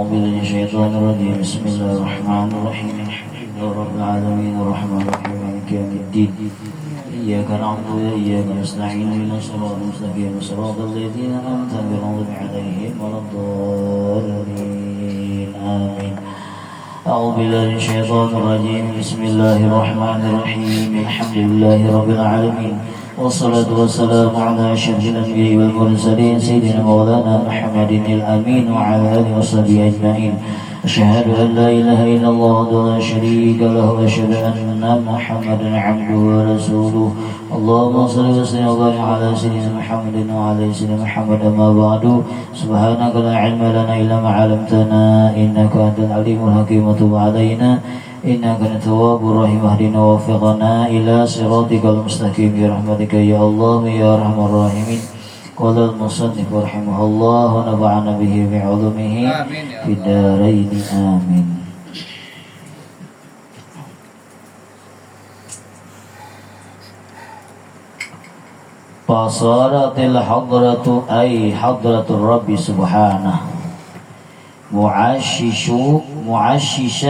بالله من الشيطان الرجيم بسم الله الرحمن الرحيم الحمد لله رب العالمين الرحمن الرحيم مالك يوم الدين إياك نعبد وإياك نستعين اهدنا الصراط المستقيم صراط الذين أنعمت عليهم عليهم ولا الضالين آمين أعوذ بالله من الشيطان الرجيم بسم الله الرحمن الرحيم الحمد لله رب العالمين والصلاة والسلام على أشرف الأنبياء والمرسلين سيدنا مولانا محمد الأمين وعلى آله وصحبه أجمعين أشهد أن لا إله إلا الله وحده لا شريك له وأشهد أن محمدا عبده ورسوله اللهم صل وسلم وبارك على سيدنا محمد وعلى سيدنا محمد أما بعد سبحانك لا علم لنا إلا ما علمتنا إنك أنت العليم الحكيم وتب علينا إنك أنت التواب الرحيم اهدنا ووفقنا إلى صراطك المستقيم برحمتك يا الله يا أرحم الراحمين قال المصنف رحمه الله ونفعنا به بعلومه في الدارين آمين فصارت الحضرة أي حضرة الرب سبحانه معشش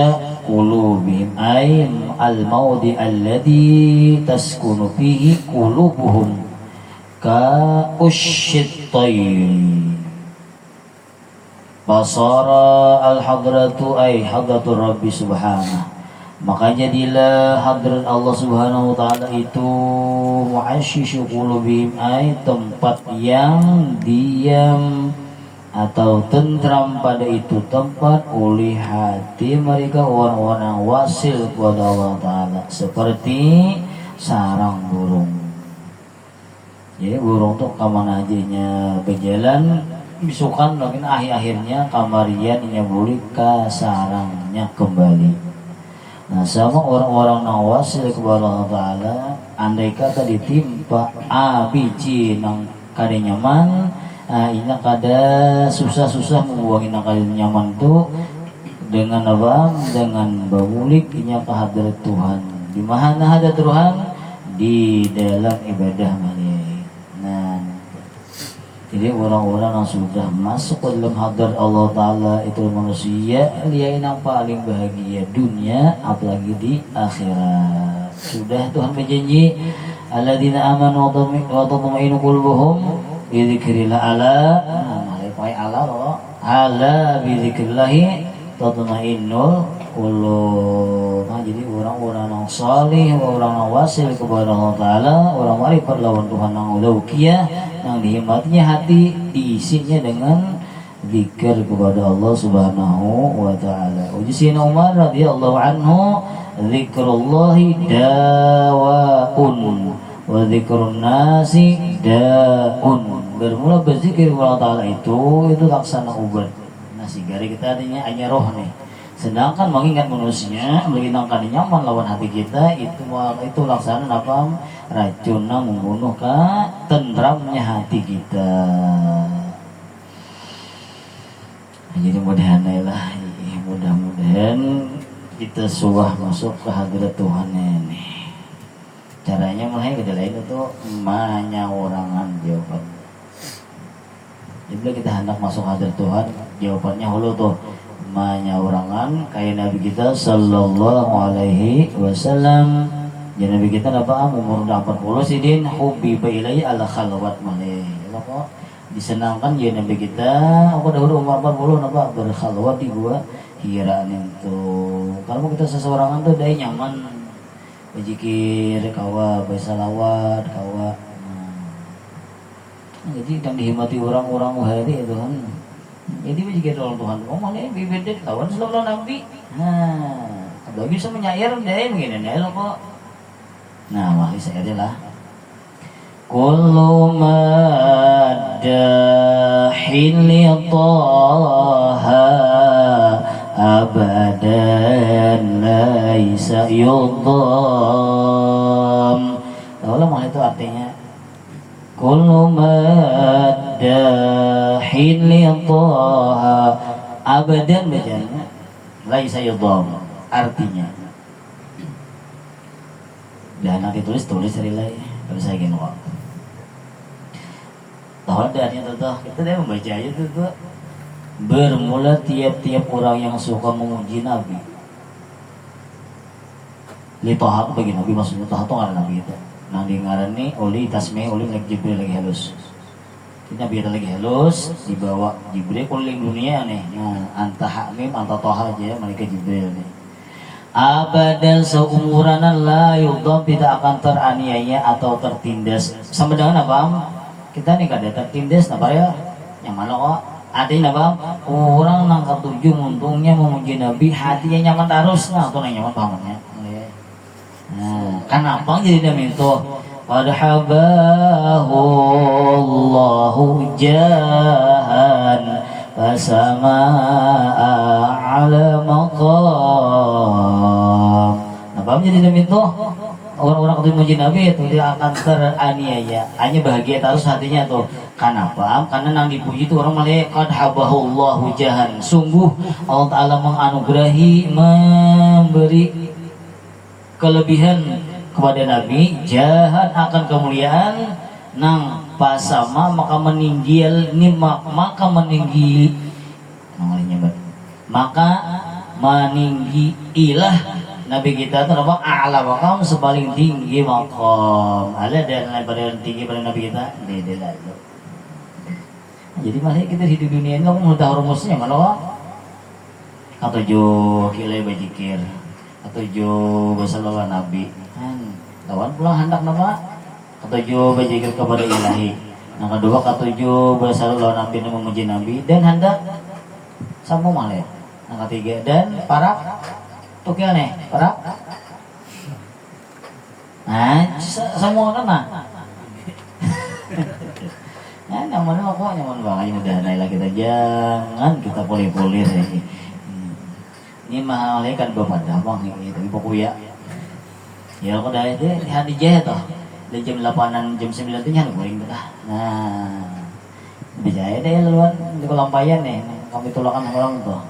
قلوبهم أي الموضع الذي تسكن فيه قلوبهم كأش الطير فصار الحضرة أي حضرة الرب سبحانه maka jadilah hadrat Allah Subhanahu wa taala itu mu'asyishu qulubihim ay tempat yang diam atau tentram pada itu tempat oleh hati mereka orang-orang wasil kepada Allah taala seperti sarang burung. Jadi burung tuh kamana aja berjalan bisukan mungkin akhirnya kamarian nya boleh ke sarangnya kembali. Nah sama orang-orang nawasil kepada Allah Ta'ala andai kata ditimpa biji nang kada nyaman ini kada susah-susah membuangin nang kada nyaman tuh dengan apa? Dengan bamulik inya ke hadrat Tuhan. Di mana hadrat Tuhan? Di dalam ibadah malih. Nah jadi orang-orang yang sudah masuk ke dalam hadrat Allah Ta'ala itu manusia dia yang paling bahagia dunia apalagi di akhirat. Sudah Tuhan berjanji alladzina amanu wa tatma'innu qulubuhum bi dzikrillah ala bi dzikrillah tatma'innul qulub. Nah, jadi orang-orang yang salih, orang yang wasil kepada Allah Ta'ala, orang marifat lawan Tuhan yang ulaukiyah yang dihimatinya hati diisinya dengan zikir kepada Allah Subhanahu wa Ta'ala. Uji Sayyidina Umar radhiyallahu anhu zikrullahi dawa'un wa zikrun nasi da'un. Bermula berzikir kepada Allah Ta'ala itu laksana obat. Nah sehingga kita artinya hanya roh nih. Sedangkan mengingat manusia menghilangkan nyaman lawan hati kita itu laksana apa? Racun yang membunuh tentramnya hati kita. Jadi mudah-mudahan kita sudah masuk ke hadirat Tuhan ini. Caranya mulai ke lain itu menyawarangan jawaban. Jadi kita hendak masuk hadirat Tuhan, jawabannya hulu tuh menyawarangan kayak Nabi kita sallallahu alaihi wasallam. Ya Nabi kita apa umur 40 sidin hobi bailai ala khalwat malih. Apa disenangkan ya Nabi kita apa dahulu umur 40 apa berkhalwat di gua hiraan itu. Kalau kita seseorangan tuh dai nyaman berzikir kawa bersalawat kawa. Jadi yang dihimati orang-orang wahai itu kan. Jadi berzikir oleh Tuhan. Oh mana bibedet kawan selalu Nabi. Nah, kalau bisa menyair dai begini nih kok. Nah, wahai saya adalah kullu maddahin li taha abadan laisa yudham. Tahu lah itu artinya kullu maddahin li taha abadan bacanya laisa yudham. Artinya dan nanti tulis dari lain kalau saya gini kok tahu artinya tuh kita dia membaca aja tuh Bermula tiap-tiap orang yang suka memuji Nabi. Li toha bagi Nabi, maksudnya toha itu ngaran Nabi itu. Nang di ngaran nih oli tasmi oli lagi Jibril lagi halus. Nabi kita lagi halus dibawa Jibril keliling dunia nih. Nah, anta hamim anta toha aja mereka Jibril nih. Abadan seumuran la yudham tidak akan teraniaya atau tertindas. Sama dengan apa? Kita nih kada tertindas apa ya? Yang mana kok? Artinya apa? Orang nang ketujuh untungnya memuji Nabi hatinya nyaman terus nah tuh nyaman bangetnya. Nah, kenapa jadi dia minta qad habahu Allahu jahan fasama ala maqam. Kenapa jadi dia minta orang-orang ketujuh memuji Nabi itu dia akan teraniaya, hanya bahagia terus hatinya tuh. Kenapa? Karena nang dipuji itu orang malah qad habahu Allahu jahan. Sungguh Allah Ta'ala menganugerahi memberi kelebihan kepada Nabi jahat akan kemuliaan nang pasama maka meninggial maka meninggi maka meninggi ilah Nabi kita itu apa a'la maqam sepaling tinggi maqam ada dan lain tinggi pada Nabi kita tidak. Jadi masih kita hidup dunia ini kamu mau tahu rumusnya mana atau jo kilai bajikir ketujuh bersalawat Nabi lawan pulang hendak nama ketujuh berzikir kepada ilahi. Yang kedua ketujuh bersalawat Nabi dan memuji Nabi dan hendak sambung malih. Yang ketiga dan para tukil nih para semua kena nyaman kok nyaman banget udah naik kita jangan kita polir-polir ini mahalnya kan bapak damang ini tapi pokoknya ya aku dari itu hari jaya toh dari jam 8an jam 9 itu nyala goreng dah. Nah dijaya deh luan di kelampayan nih kami tulakan orang tuh.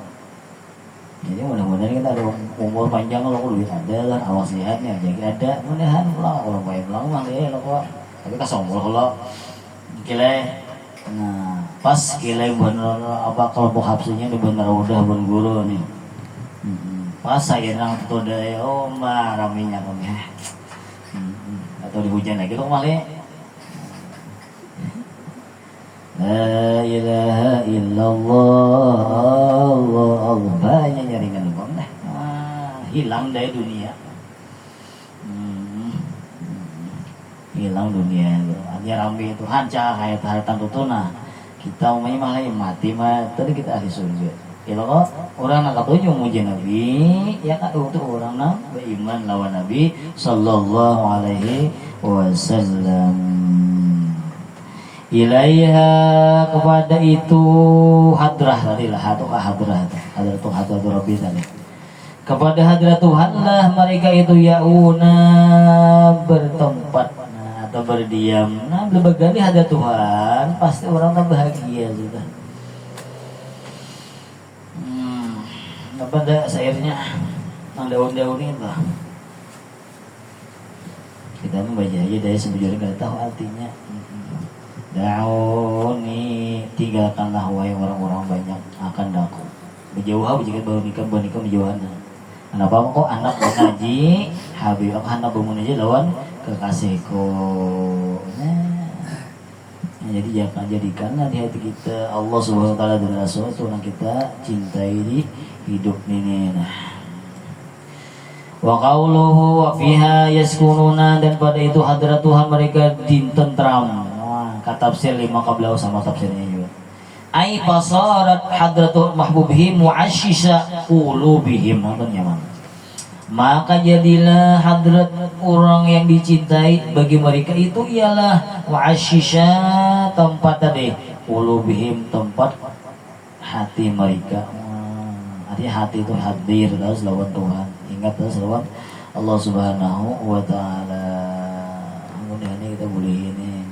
Jadi mudah-mudahan kita ada umur panjang kalau duit ada lah awas lihatnya jadi ada mudahan pulang orang bayar pulang mah deh lo kok tapi kasombol kalau kile nah pas kile bener apa kelompok hapsunya di bener udah ben guru nih. Pas saya nang tuh deh, oh mah raminya kami, atau di hujan lagi tuh malah. La ilaha illallah, Allah banyak nyaringan bang dah, hilang dari dunia, hilang dunia, hanya rami itu hancur hayat hayatan tutuna, kita umumnya malah yang mati mah, tadi kita ahli surga. Kalau orang nak ketujuh muji Nabi, ya kan untuk orang nak beriman lawan Nabi Sallallahu Alaihi Wasallam. Ilaiha kepada itu hadrah tadi lah hadrah Rabbi tadi. Kepada hadrah Tuhan lah mereka itu yauna bertempat atau berdiam. Nah berbagai hadrah Tuhan pasti orang tak bahagia sudah. Apa ada sairnya yang daun-daun itu kita membaca aja dari sebujurnya gak tahu artinya daun ini tinggalkanlah wahai orang-orang banyak akan daku berjauh jika baru nikah berjauhan. Kenapa kok anak mengaji habib aku anak bermunaji lawan kekasihku jadi jangan jadikanlah di hati kita Allah Subhanahu Wa Taala dan Rasul itu yang kita cintai di hidup ini. Wa qauluhu wa fiha yaskununa dan pada itu hadrat Tuhan mereka ditentram. Kata tafsir 5 qablau sama tafsirnya juga. Ai fasarat hadratu mahbubihim mu'assisa qulubihim nontonnya mana. Maka jadilah hadrat orang yang dicintai bagi mereka itu ialah wa'asyisha tempat tadi qulubihim tempat hati mereka. Artinya hati itu hadir terus lawan Tuhan, ingat terus lawan Allah Subhanahu Wa Taala. Mudah-mudahan kita boleh ini.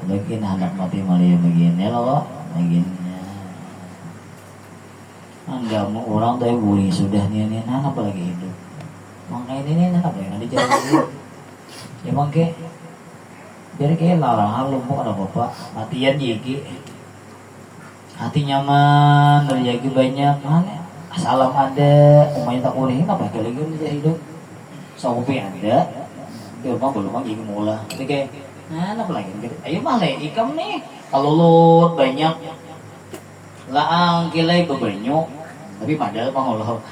Mungkin anak mati malah begini loh, begini. Enggak mau orang tapi boleh sudah nih apa lagi hidup. Makanya ini apa ya nanti jalan dulu. Ya mangke biar kayak larang hal lumpuk ada bapak matian jiki hati nyaman, rezeki banyak, mana salam ada, umumnya tak boleh apa lagi aja hidup, sopi ada, di rumah belum lagi mula, jadi kayak, nah apa lagi, ayo mah ikam nih, kalau lut banyak, laang kilai bebanyak, tapi padahal pangoloh,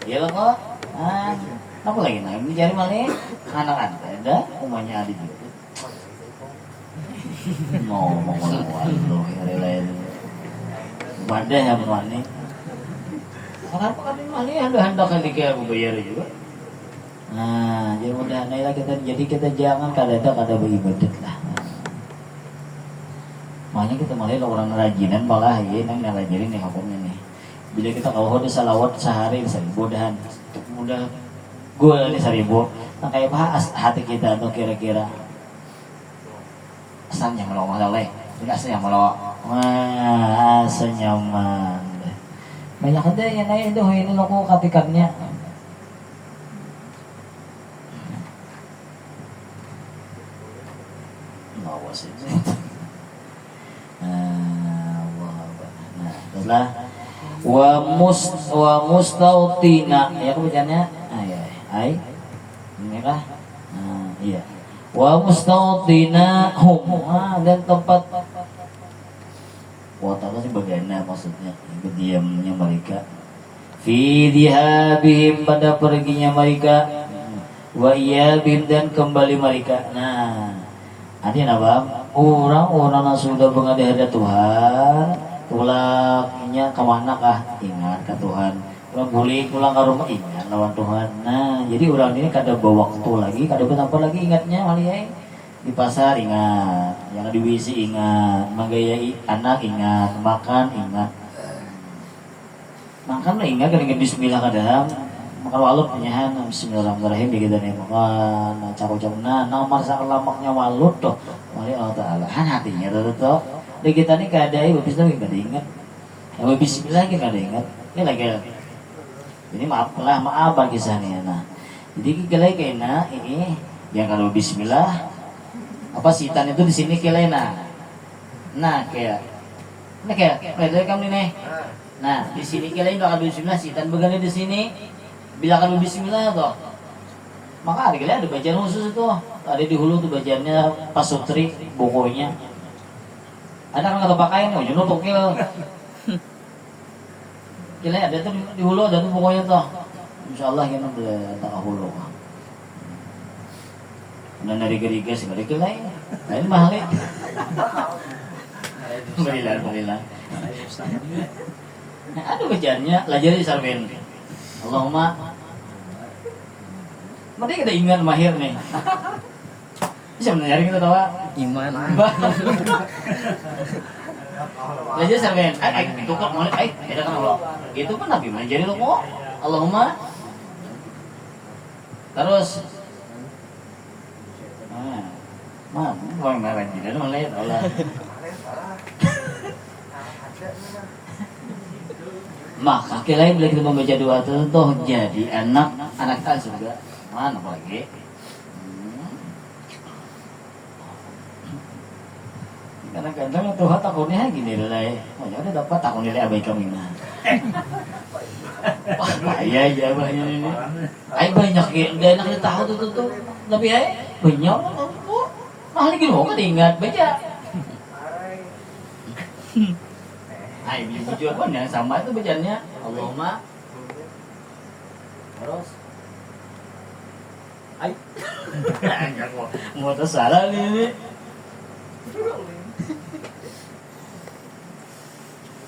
iya loh kok, apa lagi nah, ini cari mana, anak ada, umumnya ada juga. Ngomong lo hari lain wadah ya berani kenapa kan ini ada hendak kali kayak aku bayar juga nah jadi mudah-mudahan kita jangan kada beribadat lah makanya kita malah orang rajinan malah ya nang ngelajarin nih hukumnya nih bila kita kalau ada salawat sehari seribu dan mudah gue ini seribu nah kayak apa hati kita tuh kira-kira asalnya kalau malah tidak asalnya malah asa nyaman banyak ada yang naik itu ini lo kok katikannya bawa sih nah setelah wa mustautina ya kebacaannya ay ini kah iya wa mustautinahum dan tempat wata itu bagaimana maksudnya berdiamnya mereka fi dihabihim pada perginya mereka wa iyabihim dan kembali mereka nah artinya apa orang-orang yang sudah menghadap Tuhan tulaknya kemana kah ingat ke Tuhan orang boleh pulang ke rumah ingat lawan Tuhan nah jadi orang ini kada bawa waktu lagi kada apa lagi ingatnya malah di pasar ingat yang di WC ingat menggayai anak ingat makan ingat makan lah ingat kan bismillah kadang makan walut penyahan bismillahirrahmanirrahim kita nih makan cakap nah masa lamaknya walut tuh mari Allah Ta'ala kan hatinya tuh di kita nih kada habis itu kada ingat yang bismillah kita kada ingat ini lagi ini maaf bagi kisahnya nah jadi kita kena ini yang kalau bismillah apa sitan itu di sini kelena nah kayak kamu nih nah di sini kelain bakal bismillah sitan begini di sini bila kalau bismillah toh maka ada bacaan khusus itu ada di hulu tuh bacaannya pasutri bukunya ada kan kata pakaian oh juno tokil kira ada tuh di hulu ada tuh pokoknya tuh insyaallah kita udah tak hulu dan dari geriga sih dari lain lain mahal ya berilah nah ada bacaannya lajari sarben Allahumma mereka kita ingat mahir nih bisa mencari kita tahu iman lajari sarben itu kok mau ada kan Allah itu kan Nabi menjadi lo kok Allahumma terus buang merah jadi mulai Allah maka kira bila kita membaca doa itu toh jadi anak kan surga mana lagi kadang-kadang Tuhan takutnya gini lah oh ya udah dapat takut nilai abaikan ini wah iya aja banyak ini banyak ya enak tahu tuh tapi banyak nah lagi mau kan ingat baca ini tujuan kan yang sama itu bacanya Allahumma terus mau tersalah ini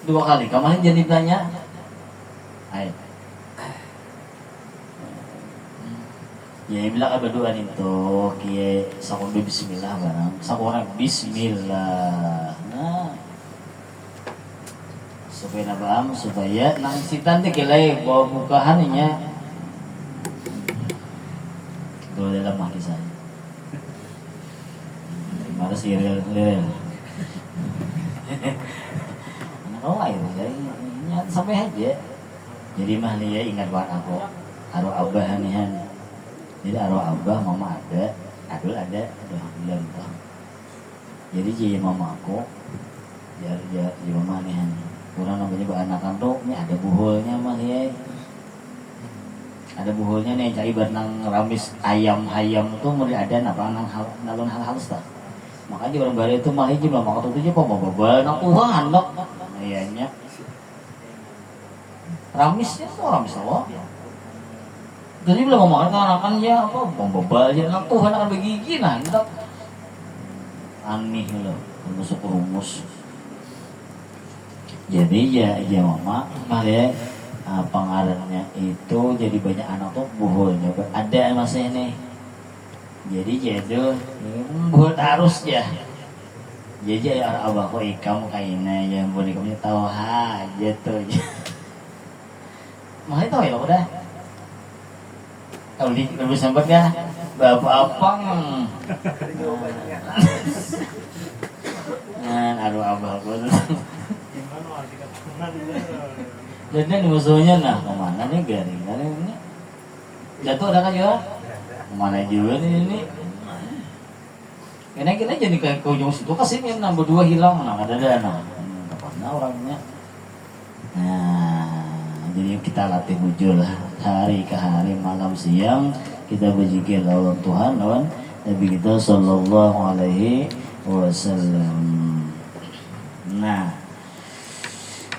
dua kali kemarin jadi tanya ya bilang berdoa itu kiai sakon bismillah barang sakon bismillah nah supaya nabam supaya nang sitan teh kelai bawa bukahan nya dulu dalam maki saya mana sih real anak air ya sampai aja jadi mah dia ingat buat aku arwah abah nihan jadi arwah abah mama ada adul ada aduh bilang tuh jadi mama aku jar gimana nih kurang namanya beranakan tuh ini ada buholnya mah ya, ada buholnya nih cai nang ramis ayam tuh mulai ada apa nang nalon hal halus tak, makanya orang baru itu mah hiji belum makan tuh aja mau babal nang Tuhan dok, ayahnya ramisnya tuh ramis apa, jadi belum mau makan anakan ya apa mau babal aja nang Tuhan akan begigi nah itu aneh loh masuk rumus. Jadi ya mama malah pengaruhnya itu jadi banyak anak tuh buholnya ada masa ini. Jadi jadi buhol harus ya. Jadi ya abah kok ikam kayaknya yang boleh kamu tahu aja tuh. Mah itu ya udah. Kalau di lebih sempat ya bapak apang. Nah, aduh abah kok. Jadi musuhnya nah kemana nih garing ini jatuh ada kan juga kemana juga ini karena kita jadi kayak ke ujung situ kasih yang nambah 2 hilang nah ada dana kemana orangnya nah jadi kita latih bujul hari ke hari malam siang kita berzikir lawan Tuhan lawan Nabi kita sallallahu alaihi wasallam. Nah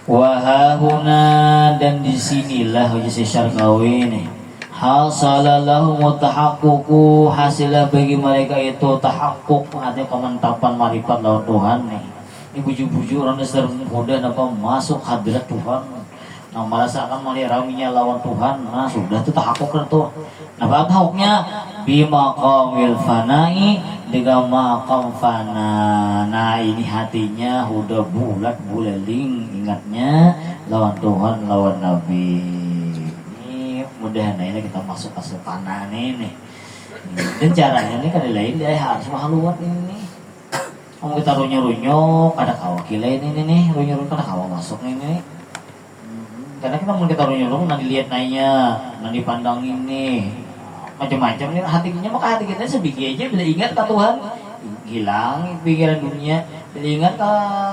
wahahuna dan disinilah si Syarqawi ini hasalalahu mutahaqququ hasilah bagi mereka itu tahaqquk artinya kemantapan marifat lawan Tuhan nih ini buju-buju orang dasar muda apa masuk hadirat Tuhan nah merasakan meliraminya lawan Tuhan nah sudah itu tahaqquk itu nah tahaqquknya bimaqamil fanai dengan makam fana. Nah ini hatinya udah bulat buleling ingatnya lawan Tuhan lawan Nabi. Ini mudah ini kita masuk ke fana nih. Dan caranya ini kan lain dia harus mahaluat ini. Kamu kita runyo ada kawakila ini nih runyo kada kawa masuk ini. Karena kita mau kita runyo nanti lihat nanya nanti pandang ini. Macam-macam nih hatinya maka hati kita sebiji aja bila ingat ke Tuhan hilang pikiran dunia bila ingat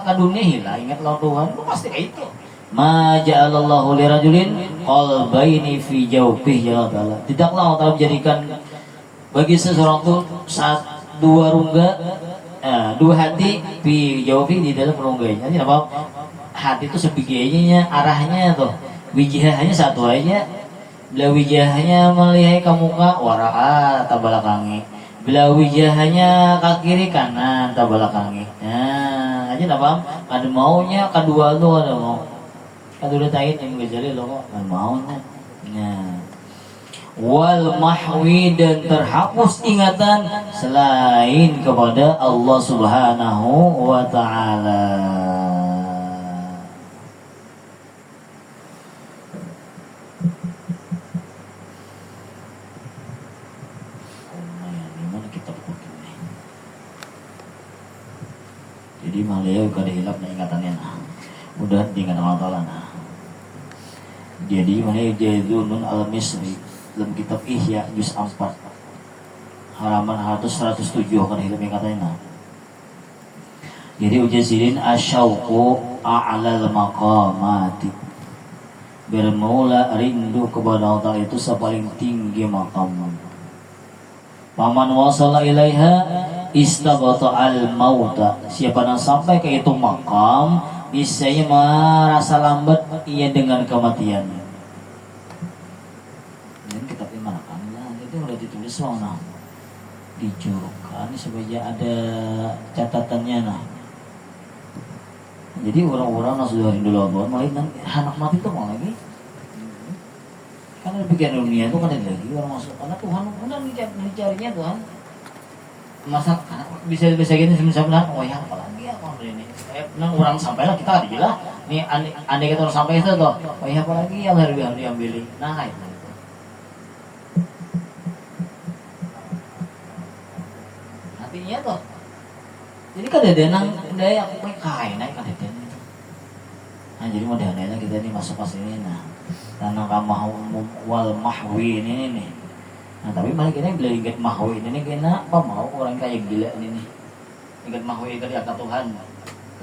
ke dunia hilang ingat lawan Tuhan itu pasti kayak itu ma ja'alallahu lirajulin qalbaini fi jawfihi ya Allah tidaklah Allah Ta'ala menjadikan bagi seseorang itu dua rongga dua hati fi jawfihi di dalam rongganya jadi apa hati itu sebiji arahnya tuh wijihnya satu aja bila wijahnya melihat ke muka wara'a tabalakangi bila wijahnya ke kiri kanan tabalakangi nah aja tak paham ada maunya kedua lu ada mau kedua tain yang gejali lo kok ada maunya nah wal mahwi dan terhapus ingatan selain kepada Allah Subhanahu wa ta'ala. Jadi malaya kada hilap na ingatannya nah. Udah dengan Allah Ta'ala nah. Jadi malaya Jaidunun al-Misri dalam kitab Ihya juz 4 halaman 107 kada hilap ingatannya nah. Jadi ujazilin asyauqu a'lal maqamati bermula rindu kepada Allah Ta'ala itu sepaling tinggi makam. Paman wasala ilaiha istabata al mauta siapa yang sampai ke itu makam niscaya merasa lambat ia dengan kematian. Dan kitab mana kan itu udah ditulis mana dijurukan supaya ada catatannya nah. Jadi orang-orang yang sudah rindu Allah malah anak mati itu mau lagi karena pikiran dunia itu kan ada lagi orang masuk karena Tuhan benar dicarinya Tuhan masa bisa gini sebenarnya oh ya apalagi apa ini orang sampai lah kita ada bilang nih andai kita orang sampai itu tuh oh ya apalagi yang harus diambil nah itu hatinya tuh jadi kadedenang daya aku kain naik kadeden nah jadi modalnya kita ini masuk ke sini nah tanah kamah wal mahwi ini nih. Nah tapi malah kita bila ingat mahwi ini kena apa mau orang kayak gila ini nih ingat mahwi dari kata Tuhan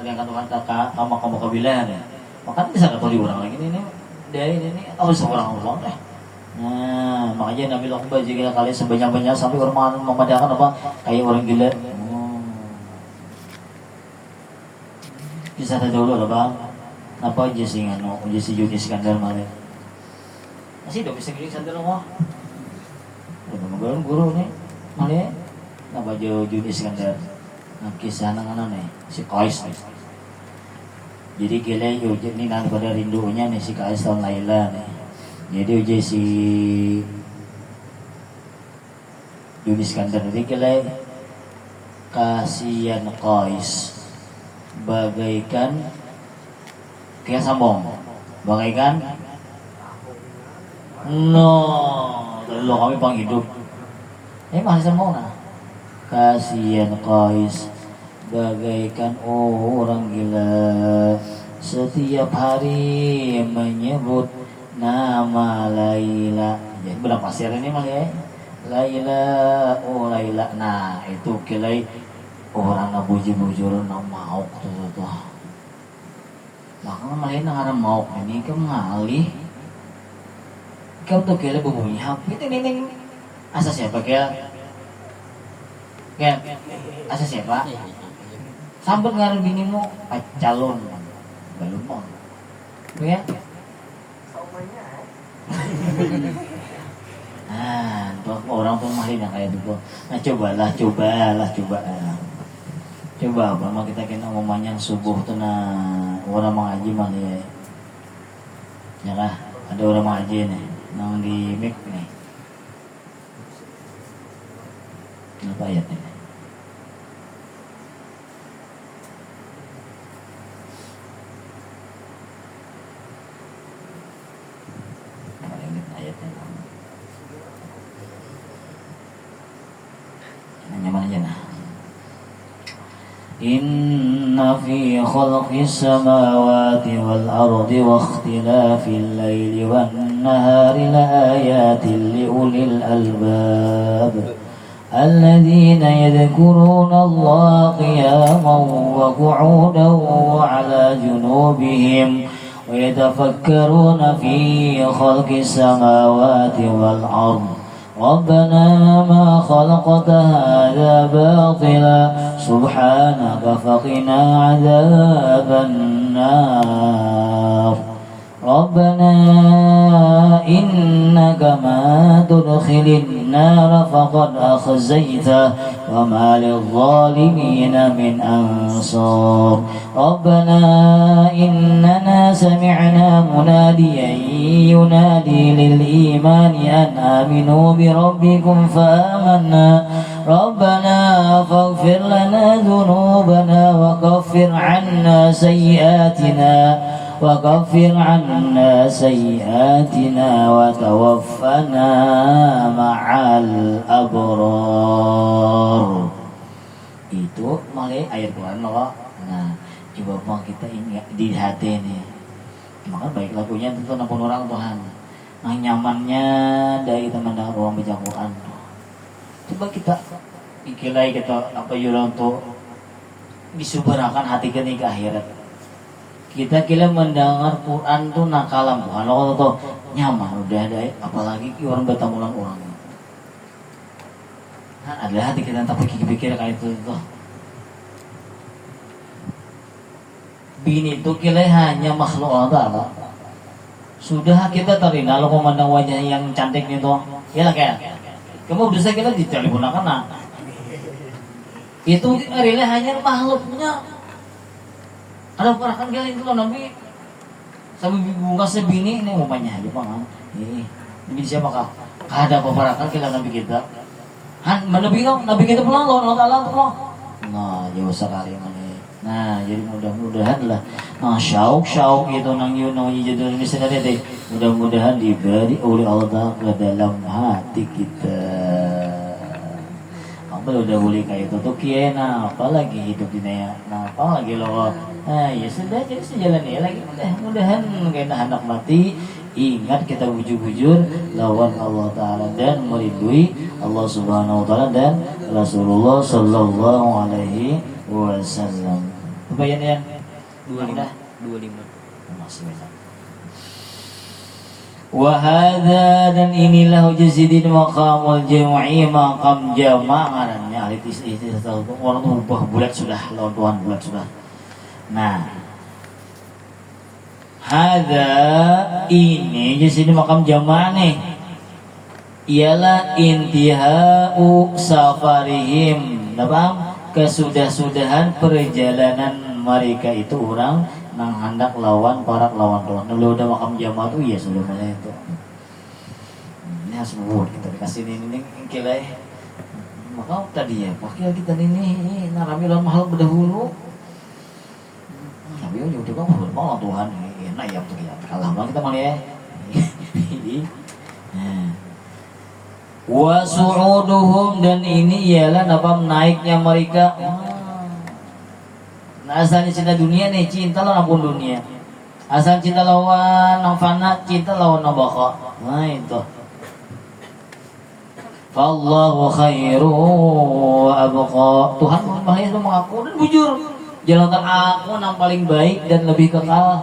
ternyata kata kamu kabilah ya makan bisa kata di orang lagi ini dari ini tahu seorang orang deh. Nah makanya Nabi Lokba jika kali sebanyak-banyak sampai orang memadakan apa kayak orang gila. Kisah dulu lah bang. Apa aja sih ngano aja si Yuni Iskandar malah masih dong bisa gini Iskandar mah udah guru nih malah apa aja Yuni Iskandar nah kisah anak-anak nih si Kais nih jadi gila uji ini nanti pada rindunya nih si Kais tahun Laila nih jadi uji si Yuni Iskandar jadi gila kasihan Kais bagaikan kayak sambung bagaikan terlalu kami pang hidup masih sambung nah kasihan Qais bagaikan orang gila setiap hari menyebut nama Laila jadi benar pasir ini mah ya Laila Laila nah itu kilai orang na bujur-bujur na mau tuh maka malah na mau ini ke mengalih kau tuh kira bubunyi itu ini asa siapa kaya asa siapa sambut ngaruh bini mu calon belum mau ya nah orang tuh malah kayak gitu nah coba apa mah kita kena ngomongnya subuh tuh nah orang mengaji mah ya kah ada orang mengaji nih nang di mic nih apa ayatnya ayatnya nyaman aja nah إن في خلق السماوات والأرض واختلاف الليل والنهار لآيات لأولي الألباب الذين يذكرون الله قياما وقعودا وعلى جنوبهم ويتفكرون في خلق السماوات والأرض ربنا ما خلقت هذا باطلا سبحانك فقنا عذاب النار ربنا إنك ما تدخل النار فقد أخزيته وما للظالمين من أنصار ربنا إننا سمعنا مناديا ينادي للإيمان أن آمنوا بربكم فآمنا ربنا فاغفر لنا ذنوبنا وكفر عنا سيئاتنا وتوفنا مع الأبرار. Itu malah ayat Quran loh. Nah, coba bang kita ingat di hati nih. Maka baik lagunya tentu nampun orang Tuhan. Nah nyamannya dari teman-teman orang baca Quran. Coba kita ikilai kita apa yura untuk disubarakan hati kita ke akhirat. Kita kira mendengar Quran tuh nakalam bukan lo tuh nyaman udah ada apalagi orang bertamulan orang. Nah, ada hati kita tak pikir kayak itu tuh. Bini itu kira hanya makhluk Allah Ta'ala. Sudah kita terina lo memandang wajah yang cantik nih tuh. Ya lah kayak. Kamu udah saya kira dicari gunakan nah. Itu rela hanya makhluknya. Ada perakan kali itu Nabi sampai bunga sebini ini umumnya aja Bang. Ini siapa kah? Ada perakan kita Nabi kita. Nabi kita pulang Allah Ta'ala tuh. Nah, jauh sekali mana. Nah, jadi mudah-mudahan lah. Nah, syauk itu nang judul ini sendiri deh. Mudah-mudahan diberi oleh Allah ke dalam hati kita. Apa udah boleh kayak itu tuh kiana, apalagi hidup ini ya. Nah, apalagi lo. Nah, ya sudah jadi sejalan ya lagi. Mudah-mudahan kena anak mati. Ingat kita bujur-bujur lawan Allah Ta'ala dan merindui Allah Subhanahu Wa Ta'ala dan Rasulullah Sallallahu Alaihi Wasallam. Kebayang ya? 25. Masih banyak. Wahada dan inilah jazidin maqamul jam'i maqam jama'annya ahli istilah orang tuh ubah bulat sudah lawan Tuhan bulat sudah. Nah, hada ini jazidin maqam jama' nih ialah intihau safarihim, apa? Kesudah-sudahan perjalanan mereka itu orang nang hendak lawan Tuhan. Kalau udah makam jamaah tuh ya sudah mana itu. Ini harus buat kita dikasih ini kilai. Maka tadi ya, pakai kita ini narami lawan mahal berdahulu. Tapi yang juga kan mau Tuhan. Nah ya tuh ya. Kalah kita malah ya. Wa su'uduhum dan ini ialah napa naiknya mereka. Nah, asalnya cinta dunia nih, cinta lawan ampun dunia. Asal cinta lawan nang fana, cinta lawan nang baqa. Nah itu. Fallahu khairu wa abqa. Tuhan bahaya itu mengaku dan bujur. Jalankan aku nang paling baik dan lebih kekal.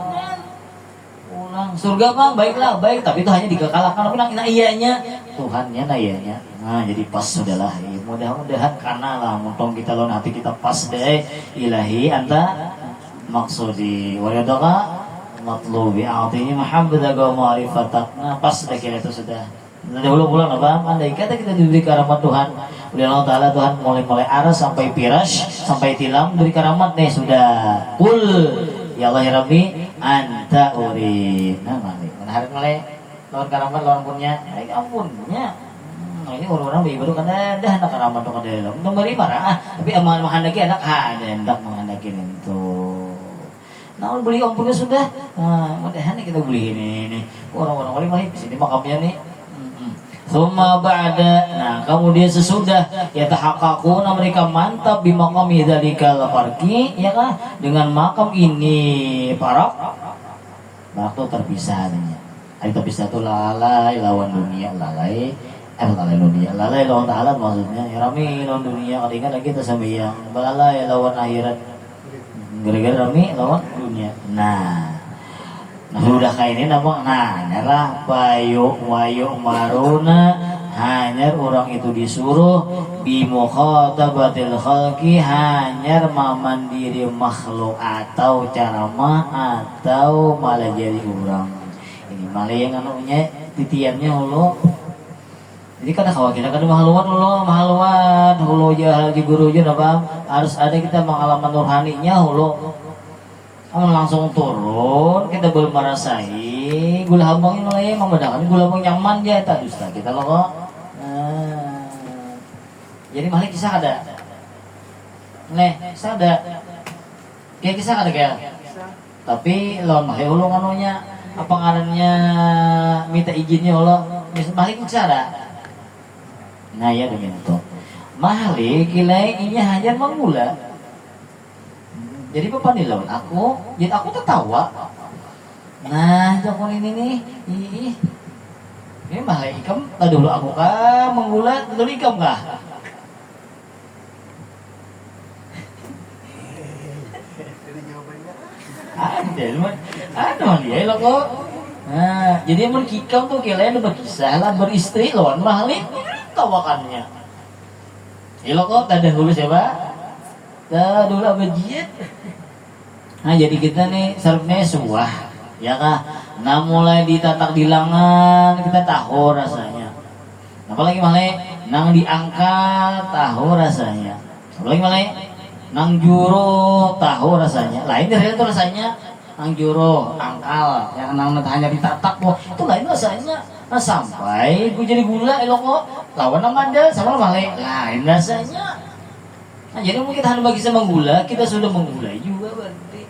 Ulang surga mah baiklah, baik tapi itu hanya dikekalkan. Tapi nang iyanya Tuhannya nah iyanya. Nah jadi pas sudahlah. Mudah-mudahan karena lah muntong kita lawan hati kita pas deh ilahi anta maksudi waladaka matlubi a'tini mahabbataga wa ma'rifatak. Nah pas dah kira itu sudah. Dahulu bulan apa? Andai kata kita diberi karamat Tuhan, oleh Allah Taala Tuhan mulai aras sampai pirash sampai tilam beri karamat nih sudah. Kul ya Allah ya Rabbi anta urid. Nah mari menarik mulai lawan karamat lawan punya. Ampunnya. Ini orang-orang baru karena dah nak karamat tu kada dalam. Untuk beri marah, tapi amal menghendaki anak ada hendak menghendaki itu. Nah, beli ampunnya sudah. Nah, mudahan kita beli ini. Orang-orang mari di sini makamnya nih. Summa ba'da. Nah, kemudian sesudah yatahaqqaquna mereka mantap di maqami dzalikal farqi, ya kan? Dengan makam ini para waktu terpisah adanya. Hari terpisah itu lalai lawan dunia, lalai dunia, lalai lawan ta'ala maksudnya. Ya rami lawan dunia, kadang-kadang kita sembahyang, lalai lawan akhirat. Gara-gara rami lawan dunia. Nah sudah kayak ini nampak. Nah nyerah payu wayu maruna hanyar orang itu disuruh bimukhatabatil khalqi hanyar memandiri makhluk atau cara atau malah jadi orang. Ini malah yang anunya titiannya Allah. Jadi kadang kita kadang mahaluan hulu jahal di guru aja apa harus ada kita pengalaman nurhaninya hulu langsung turun kita belum merasai gula habang ini membedakan gula habang nyaman ya tak dusta kita loh kok. Jadi malah kisah ada kisah ada kayak kisah ada kayak tapi lawan malah hulu nganunya apa ngarannya minta izinnya Allah malah kisah ada. Nah ya demikian itu. Mahli kilai ini hanya menggula. Jadi bapak nih lawan aku, jadi aku tertawa. Nah jokon ini nih, ini mahli ikam. Tak dulu aku kah menggula, dulu ikam kah? Ada dia lo kok. Nah jadi mun kikam tuh kilai udah berkisah lah beristri lawan mahli. Tawakannya ilo kok tadi dulu siapa? Dah dulu abajit. Nah jadi kita nih serapnya sebuah ya kah? Nah mulai ditatak di lengan kita tahu rasanya. Apalagi malah nang diangkat tahu rasanya. Apalagi malah nang juro tahu rasanya. Lain dari itu rasanya nang juro angkal yang nang hanya ditatak itu lain rasanya. Nah sampai gue jadi gula elok kok lawan nama anda sama balik lain rasanya. Nah jadi mungkin kita hanya bisa menggula kita sudah menggulai juga berarti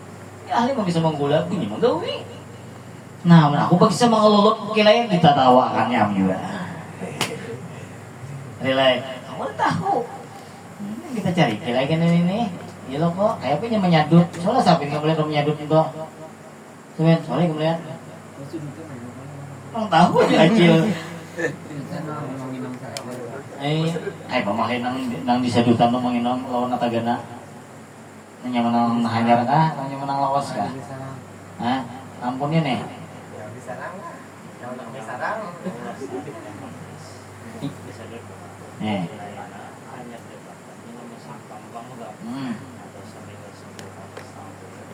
ya ahli bisa menggula punya menggawi. Nah aku bisa mengelolot kilai ditatawakannya juga. Relay kamu tahu kita cari kilai kan ini elok kok kayak punya menyadut soalnya sampai nggak boleh menyadut itu soalnya kemudian tahu aja kecil. Pemahain nang disadutan ngomongin lawan natagana. Nanya menang hajar kah? Nanya menang lawas kah? Hah? Ampunnya nih. Ya bisa nang. Yang bisa nang. Nih.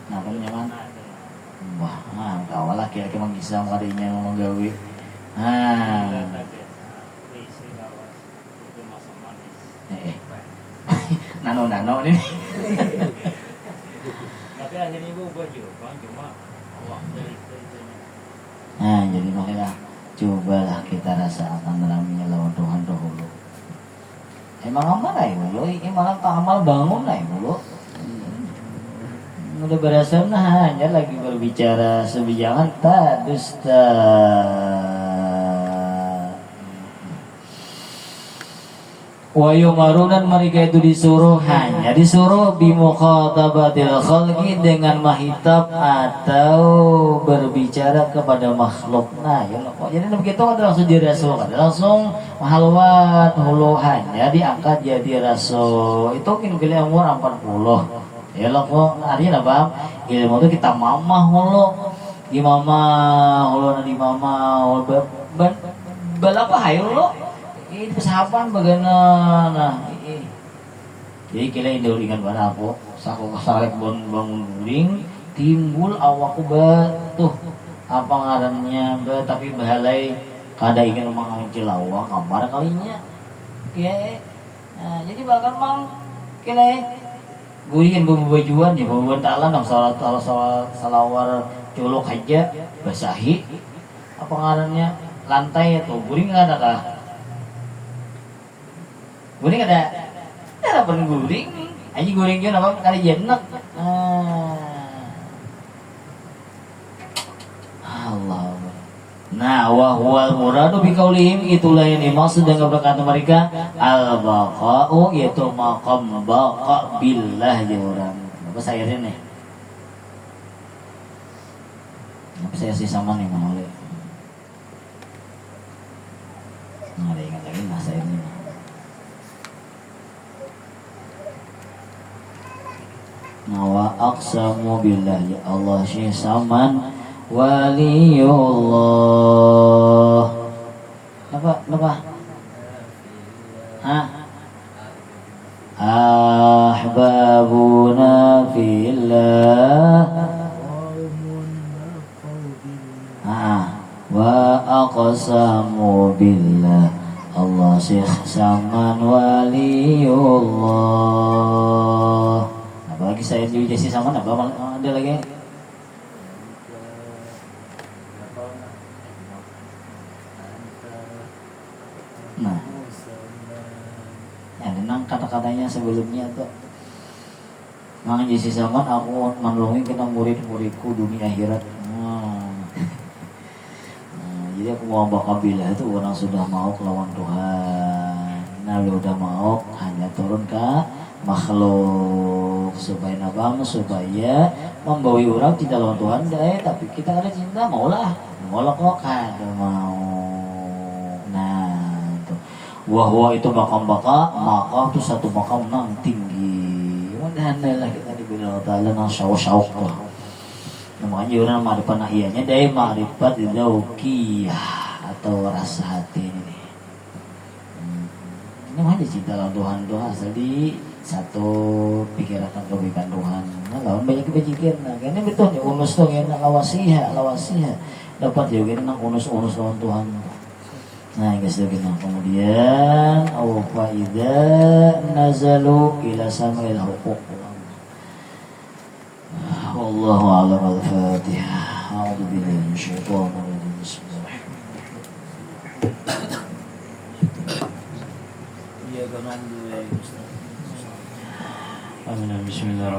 Nah, kan nyaman. Wah, kawal laki-laki emang bisa kadinya ngomong gawe. Nano ini. Tapi akhirnya gue ubah juga, cuma Jadi makanya cobalah kita rasakan ramainya lawan Tuhan dahulu. Emang amal lah dulu, emang amal bangun lah dulu. Udah berasa hanya lagi berbicara sebijangan tak dusta. Wayumarunan mereka itu disuruh hanya disuruh bimukhatabatil khalqi dengan mahitab atau berbicara kepada makhluk. Nah, ya kok jadi begitu ada langsung jadi rasul, ada langsung halwat hulu hanya diangkat jadi rasul. Itu kan gila umur 40. Ya lo kok artinya apa? Ilmu itu kita mamah hulu. Di mamah hulu di mamah hulu berapa hayu lo? Ini persahapan bagaimana? Nah, jadi kira indah ingat pada aku. Saku kesalek bangun guling, timbul awakku batuh. Apa ngarannya? Tapi bahalai kada ingin mengancil awak kamar kalinya. Ya, nah, jadi bahkan mang kira guling bajuan ya bajuan taala nang salawar colok aja basahi. Apa ngarannya? Lantai itu guling nggak ada kah? Guring ada pun guring aja guring juga apa kali jenak. Allah. Nah, wa huwal muradu bi qaulihim, itulah yang dimaksud dengan berkata mereka al baqa'u, yaitu maqam baqa billah ya orang. Apa saya ini? Apa saya sih sama nih mau oleh. Nah, ada ingat lagi masa ini. Wa aqsamu billah, ya Allah syekh saman waliullah. Apa? Ahbabuna fillah. Wa aqsamu billah, Allah syekh saman waliullah. Apalagi saya di Jasi sama apa ada lagi? Nah, ya tenang kata-katanya sebelumnya tuh. Mang Jasi sama aku menulungi kita murid-muridku dunia akhirat. Jadi aku mau bakabilah itu orang sudah mau kelawan Tuhan. Nah, lu udah mau hanya turun ke makhluk supaya nabang supaya membawa orang tidak lawan Tuhan tapi kita ada cinta maulah kok kada mau. Nah itu wahwa itu makam itu satu makam nang tinggi. Mudah-mudahan lah kita diberi Allah Ta'ala nang syauk lah. Namanya orang ma'rifat nahiyahnya dari ma'rifat daukiyah atau rasa hati ini. Ini mah cinta lawan Tuhan asal di satu pikiran kebaikan Tuhan. Nah, lawan banyak kebajikan. Nah, kayaknya betul ya unus tuh ya lawasiha dapat juga nang unus lawan Tuhan. Nah, guys gitu. Kemudian fa idza nazalu ila samil huquq. Wallahu a'lam. Al-Fatihah. A'udzu billahi minasyaitonir rajim. Bismillahirrahmanirrahim. Bismillah.